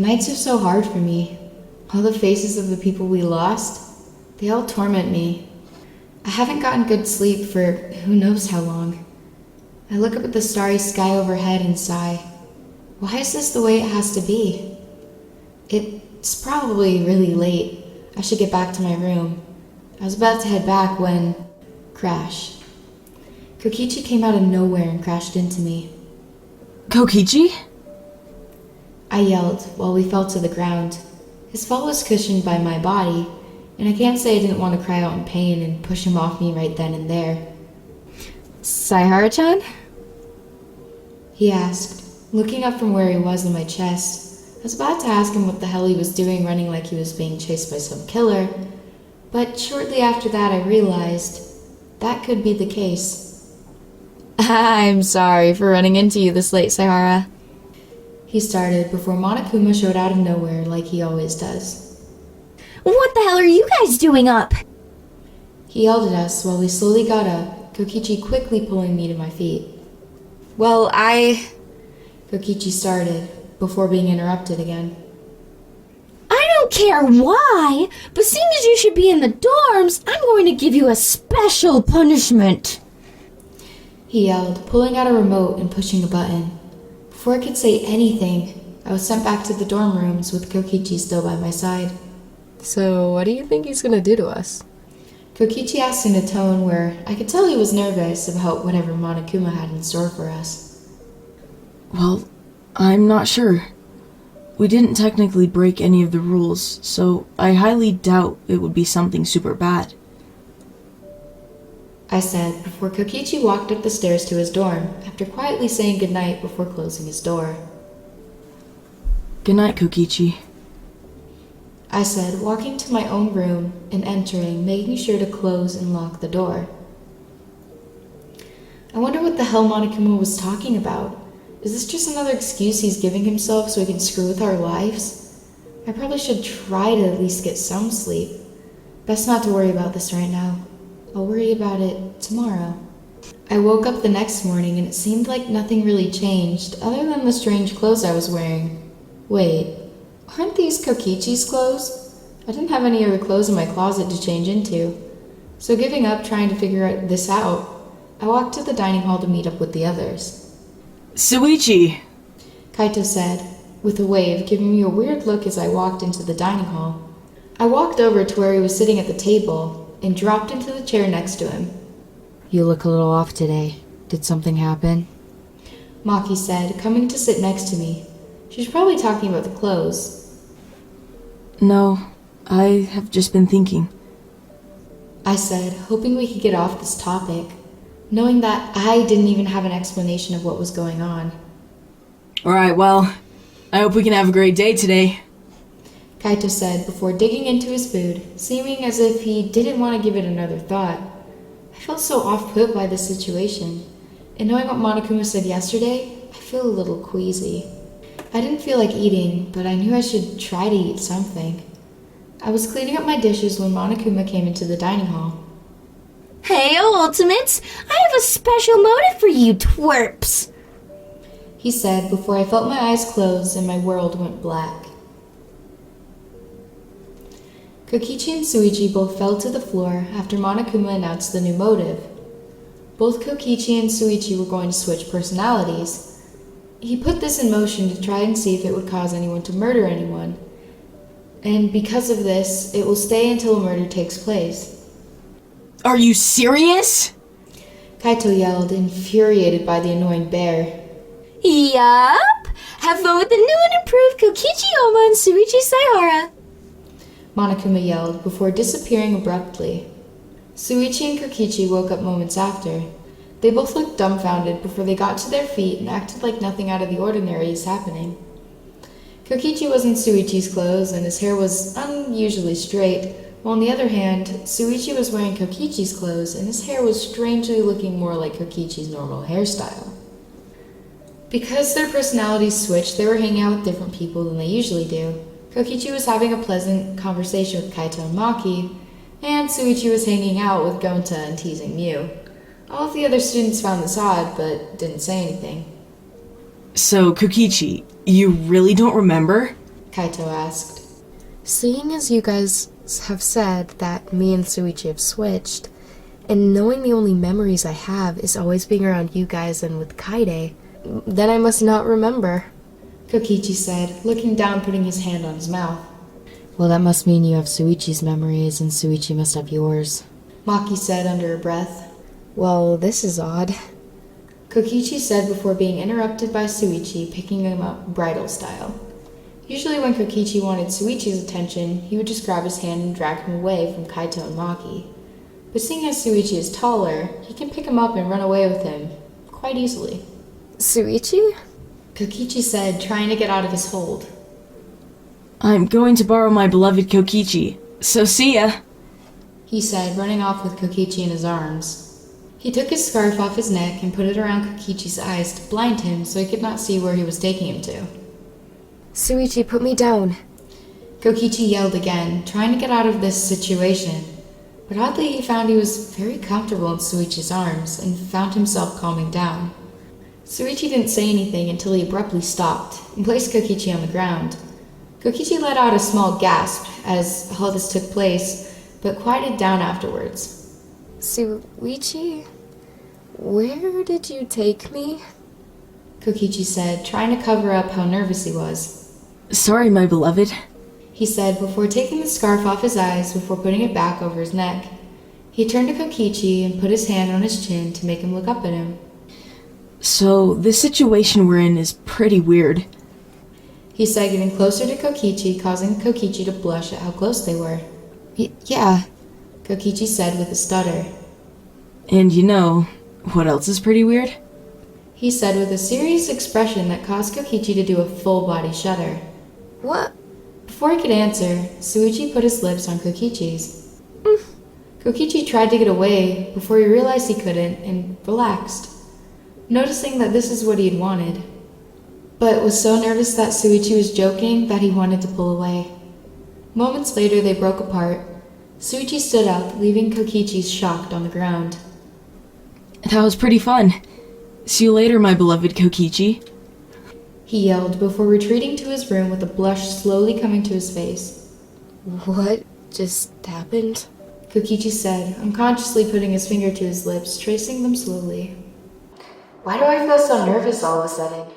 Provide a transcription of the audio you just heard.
nights are so hard for me. All the faces of the people we lost, they all torment me. I haven't gotten good sleep for who knows how long. I look up at the starry sky overhead and sigh. Why is this the way it has to be? It's probably really late. I should get back to my room. I was about to head back when... crash. Kokichi came out of nowhere and crashed into me. Kokichi? I yelled while we fell to the ground. His fall was cushioned by my body, and I can't say I didn't want to cry out in pain and push him off me right then and there. Saihara-chan? He asked, looking up from where he was on my chest. I was about to ask him what the hell he was doing running like he was being chased by some killer, but shortly after that I realized that could be the case. I'm sorry for running into you this late, Saihara. He started before Monokuma showed out of nowhere like he always does. What the hell are you guys doing up? He yelled at us while we slowly got up, Kokichi quickly pulling me to my feet. Well, Kokichi started, before being interrupted again. I don't care why, but seeing as you should be in the dorms, I'm going to give you a special punishment. He yelled, pulling out a remote and pushing a button. Before I could say anything, I was sent back to the dorm rooms with Kokichi still by my side. So what do you think he's gonna do to us? Kokichi asked in a tone where I could tell he was nervous about whatever Monokuma had in store for us. Well, I'm not sure. We didn't technically break any of the rules, so I highly doubt it would be something super bad. I said before Kokichi walked up the stairs to his dorm after quietly saying goodnight before closing his door. Good night, Kokichi. I said, walking to my own room and entering, making sure to close and lock the door. I wonder what the hell Monokuma was talking about. Is this just another excuse he's giving himself so he can screw with our lives? I probably should try to at least get some sleep. Best not to worry about this right now. I'll worry about it tomorrow. I woke up the next morning and it seemed like nothing really changed other than the strange clothes I was wearing. Wait. Aren't these Kokichi's clothes? I didn't have any other clothes in my closet to change into. So giving up trying to figure this out, I walked to the dining hall to meet up with the others. Saichi! Kaito said, with a wave giving me a weird look as I walked into the dining hall. I walked over to where he was sitting at the table and dropped into the chair next to him. You look a little off today. Did something happen? Maki said, coming to sit next to me. She's probably talking about the clothes. No, I have just been thinking. I said, hoping we could get off this topic, knowing that I didn't even have an explanation of what was going on. Alright, well, I hope we can have a great day today. Kaito said before digging into his food, seeming as if he didn't want to give it another thought. I felt so off-put by this situation, and knowing what Monokuma said yesterday, I feel a little queasy. I didn't feel like eating, but I knew I should try to eat something. I was cleaning up my dishes when Monokuma came into the dining hall. Hey, Ultimates! I have a special motive for you twerps! He said before I felt my eyes close and my world went black. Kokichi and Saichi both fell to the floor after Monokuma announced the new motive. Both Kokichi and Saichi were going to switch personalities. He put this in motion to try and see if it would cause anyone to murder anyone. And because of this, it will stay until a murder takes place. Are you serious? Kaito yelled, infuriated by the annoying bear. Yup! Have fun with the new and improved Kokichi Oma and Saichi Saihara! Monokuma yelled before disappearing abruptly. Saichi and Kokichi woke up moments after. They both looked dumbfounded before they got to their feet and acted like nothing out of the ordinary is happening. Kokichi was in Saichi's clothes and his hair was unusually straight, while on the other hand, Saichi was wearing Kokichi's clothes and his hair was strangely looking more like Kokichi's normal hairstyle. Because their personalities switched, they were hanging out with different people than they usually do. Kokichi was having a pleasant conversation with Kaito and Maki, and Saichi was hanging out with Gonta and teasing Mew. All of the other students found this odd, but didn't say anything. So, Kokichi, you really don't remember? Kaito asked. Seeing as you guys have said that me and Saichi have switched, and knowing the only memories I have is always being around you guys and with Kaide, then I must not remember. Kokichi said, looking down, putting his hand on his mouth. Well, that must mean you have Saichi's memories and Saichi must have yours. Maki said under her breath. Well, this is odd. Kokichi said before being interrupted by Saichi picking him up bridal style. Usually when Kokichi wanted Saichi's attention, he would just grab his hand and drag him away from Kaito and Maki. But seeing as Saichi is taller, he can pick him up and run away with him quite easily. Saichi? Kokichi said, trying to get out of his hold. I'm going to borrow my beloved Kokichi, so see ya! He said, running off with Kokichi in his arms. He took his scarf off his neck and put it around Kokichi's eyes to blind him so he could not see where he was taking him to. Saichi, put me down. Kokichi yelled again, trying to get out of this situation. But oddly, he found he was very comfortable in Saichi's arms and found himself calming down. Saichi didn't say anything until he abruptly stopped and placed Kokichi on the ground. Kokichi let out a small gasp as all this took place, but quieted down afterwards. Saichi? Where did you take me? Kokichi said, trying to cover up how nervous he was. Sorry, my beloved. He said before taking the scarf off his eyes before putting it back over his neck. He turned to Kokichi and put his hand on his chin to make him look up at him. So, this situation we're in is pretty weird. He said, getting closer to Kokichi, causing Kokichi to blush at how close they were. Yeah. Kokichi said with a stutter. And you know, what else is pretty weird? He said with a serious expression that caused Kokichi to do a full-body shudder. What? Before he could answer, Saichi put his lips on Kokichi's. Kokichi tried to get away before he realized he couldn't and relaxed, noticing that this is what he had wanted, but was so nervous that Saichi was joking that he wanted to pull away. Moments later, they broke apart. Saichi stood up, leaving Kokichi shocked on the ground. That was pretty fun. See you later, my beloved Kokichi. He yelled before retreating to his room with a blush slowly coming to his face. What just happened? Kokichi said, unconsciously putting his finger to his lips, tracing them slowly. Why do I feel so nervous all of a sudden?